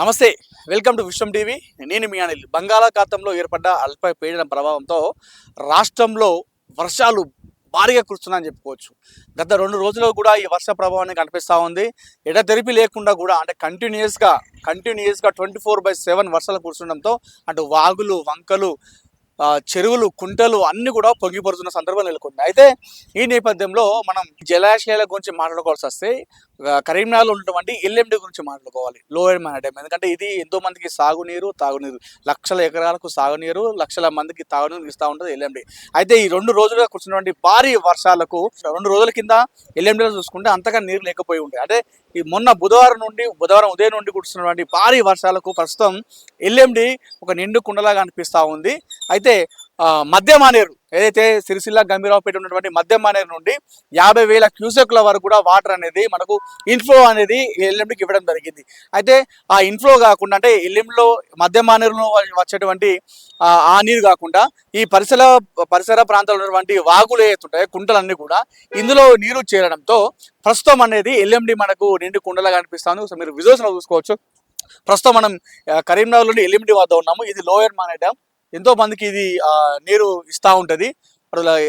నమస్తే, welcome to Vishwam TV. నేను మీ అనిల్. బంగాళాఖాతంలో ఏర్పడ్డ అల్పపీడన ప్రభావంతో రాష్ట్రంలో వర్షాలు భారీగా కురుస్తున్నాయని చెప్పుకోవచ్చు. గత 2 రోజుల్లో కూడా ఈ వర్ష ప్రభావాన్ని కనిపిస్తూ ఉంది. ఎడతెరిపి లేకుండా కూడా అంటే కంటిన్యూస్గా 24/7 వర్షాలు కురుస్తుండడంతో అటు వాగులు, వంకలు, చెరువులు, కుంటలు అన్నీ కూడా పొంగిపడుతున్న సందర్భం నెలకొంది. అయితే ఈ నేపథ్యంలో మనం జలాశయాల గురించి మాట్లాడుకోవాల్సి వస్తే కరీంనగర్లో ఉన్నటువంటి ఎల్ఎండి గురించి మాట్లాడుకోవాలి. లోయర్ మేన డ్యామ్. ఎందుకంటే ఇది ఎంతో మందికి సాగునీరు, తాగునీరు, లక్షల ఎకరాలకు సాగునీరు, లక్షల మందికి తాగునీరు ఇస్తూ ఉంటుంది ఎల్ఎండి. అయితే ఈ 2 రోజులుగా కురిసినటువంటి భారీ వర్షాలకు 2 రోజుల కింద ఎల్ఎండిలో చూసుకుంటే అంతగా నీరు లేకపోయి ఉంటాయి. అంటే ఈ మొన్న బుధవారం ఉదయం నుండి కురుస్తున్నటువంటి భారీ వర్షాలకు ప్రస్తుతం ఎల్ఎండి ఒక నిండు కుండలాగా అనిపిస్తూ ఉంది. అయితే మధ్య మానేరు ఏదైతే సిరిసిల్ల, గంభీరావుపేట ఉన్నటువంటి మధ్య మానేరు నుండి 50,000 క్యూసెక్ల వరకు కూడా వాటర్ అనేది మనకు ఇన్ఫ్లో అనేది ఎల్ఎండికి ఇవ్వడం జరిగింది. అయితే ఆ ఇన్ఫ్లో కాకుండా అంటే ఎల్ఎండిలో మధ్య మానేరులో వచ్చేటువంటి ఆ నీరు కాకుండా ఈ పరిసర ప్రాంతాల్లో ఉన్నటువంటి వాగులు ఏతుంటాయి, కుంటలన్నీ కూడా ఇందులో నీరు చేరడంతో ప్రస్తుతం అనేది ఎల్ఎండి మనకు నిండు కుండలాగా అనిపిస్తాను. సో మీరు విజువల్స్లో చూసుకోవచ్చు. ప్రస్తుతం మనం కరీంనగర్లోని ఎల్ఎండి వద్ద ఉన్నాము. ఇది లోయర్ మానే డ్యామ్. ఎంతో మందికి ఇది నీరు ఇస్తూ ఉంటుంది.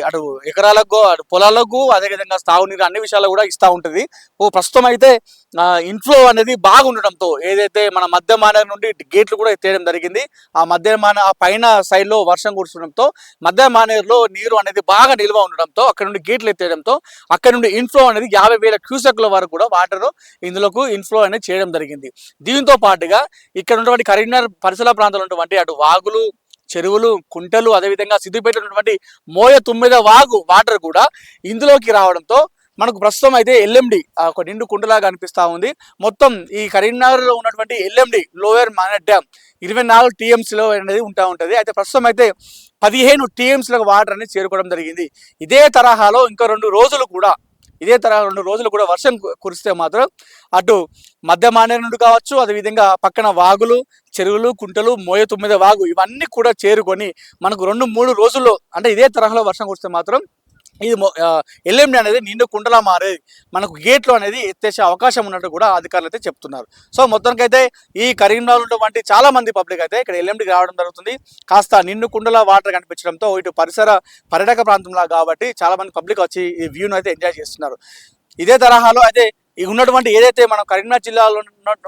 అటు ఎకరాలకు, అటు పొలాలకు, అదేవిధంగా తాగునీరు అన్ని విషయాలు కూడా ఇస్తూ ఉంటుంది. ప్రస్తుతం అయితే ఇన్ఫ్లో అనేది బాగా ఉండడంతో ఏదైతే మన మధ్య మానేరు నుండి గేట్లు కూడా ఎత్తేయడం జరిగింది. ఆ పైన సైడ్లో వర్షం కురుస్తుండడంతో మధ్య మానేరులో నీరు అనేది బాగా నిల్వ ఉండడంతో అక్కడ నుండి గేట్లు ఎత్తేయడంతో అక్కడ నుండి ఇన్ఫ్లో అనేది 50,000 క్యూసెక్ల వరకు కూడా వాటర్ ఇందులోకి ఇన్ఫ్లో అనేది చేయడం జరిగింది. దీంతో పాటుగా ఇక్కడ ఉన్నటువంటి కరీంనగర్ పరిసర ప్రాంతాలు ఉన్నటువంటి అటు వాగులు, చెరువులు, కుంటలు, అదేవిధంగా సిద్దిపేట ఉన్నటువంటి మోయ 9 వాగు వాటర్ కూడా ఇందులోకి రావడంతో మనకు ప్రస్తుతం అయితే ఎల్ఎండి ఒక నిండు కుండలాగా అనిపిస్తూ ఉంది. మొత్తం ఈ కరీంనగర్లో ఉన్నటువంటి ఎల్ఎండి లోయర్ మానేర్ డ్యామ్ 24 TMCలో అనేది ఉంటుంది. అయితే ప్రస్తుతం అయితే 15 TMCలకు వాటర్ అనేది చేరుకోవడం జరిగింది. ఇదే తరహాలో ఇంకా 2 రోజులు కూడా వర్షం కురిస్తే మాత్రం అటు మధ్య మానేరు నుండి కావచ్చు, అదేవిధంగా పక్కన వాగులు, చెరువులు, కుంటలు, మోయ 9 వాగు ఇవన్నీ కూడా చేరుకొని మనకు 2-3 రోజుల్లో అంటే ఇదే తరహాలో వర్షం కురిస్తే మాత్రం ఇది ఎల్ఎండి అనేది నిండు కుండలా మారేది మనకు గేట్లు అనేది ఎత్తేసే అవకాశం ఉన్నట్టు కూడా అధికారులు అయితే చెప్తున్నారు. సో మొత్తానికి అయితే ఈ కరీంనగర్ ఉన్నటువంటి చాలా మంది పబ్లిక్ అయితే ఇక్కడ ఎల్ఎండికి రావడం జరుగుతుంది. కాస్త నిండు కుండలా వాటర్ కనిపించడంతో ఇటు పర్యాటక ప్రాంతంలా కాబట్టి చాలా మంది పబ్లిక్ వచ్చి ఈ వ్యూను అయితే ఎంజాయ్ చేస్తున్నారు. ఇదే తరహాలో అయితే ఉన్నటువంటి ఏదైతే మనం కరీంనగర్ జిల్లాలో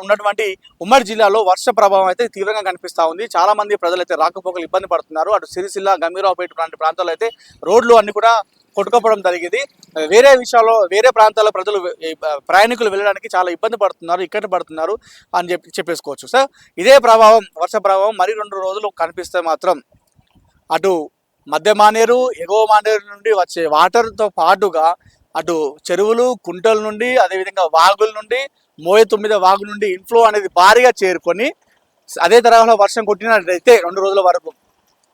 ఉన్నటువంటి ఉమ్మడి జిల్లాలో వర్ష ప్రభావం అయితే తీవ్రంగా కనిపిస్తూ ఉంది. చాలా మంది ప్రజలు అయితే రాకపోకలు ఇబ్బంది పడుతున్నారు. అటు సిరిసిల్ల, గంభీరావుపేట లాంటి ప్రాంతాల్లో అయితే రోడ్లు అన్ని కూడా కొట్టుకోవడం జరిగింది. వేరే ప్రాంతాల ప్రజలు ప్రయాణికులు వెళ్ళడానికి చాలా ఇబ్బంది పడుతున్నారు, ఇక్కడి పడుతున్నారు అని చెప్పేసుకోవచ్చు. సార్ ఇదే వర్ష ప్రభావం మరి 2 రోజులు కనిపిస్తే మాత్రం అటు మధ్య మానేరు, ఎగువ మానేరు నుండి వచ్చే వాటర్తో పాటుగా అటు చెరువులు, కుంటల నుండి, అదేవిధంగా వాగుల నుండి, మోయ 9 వాగు నుండి ఇన్ఫ్లో అనేది భారీగా చేరుకొని అదే తరహాలో వర్షం కొట్టినట్లయితే 2 రోజుల వరకు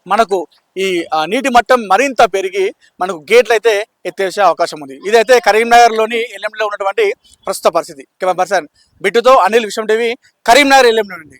మనకు ఈ నీటి మట్టం మరింత పెరిగి మనకు గేట్లు అయితే ఎత్తేసే అవకాశం ఉంది. ఇదైతే కరీంనగర్లోని ఎల్ఎండిలో ఉన్నటువంటి ప్రస్తుత పరిస్థితి. కెమెరా పర్సన్ బిట్టుతో అనిల్, విశ్వం టీవీ, కరీంనగర్ ఎల్ఎండి నుండి.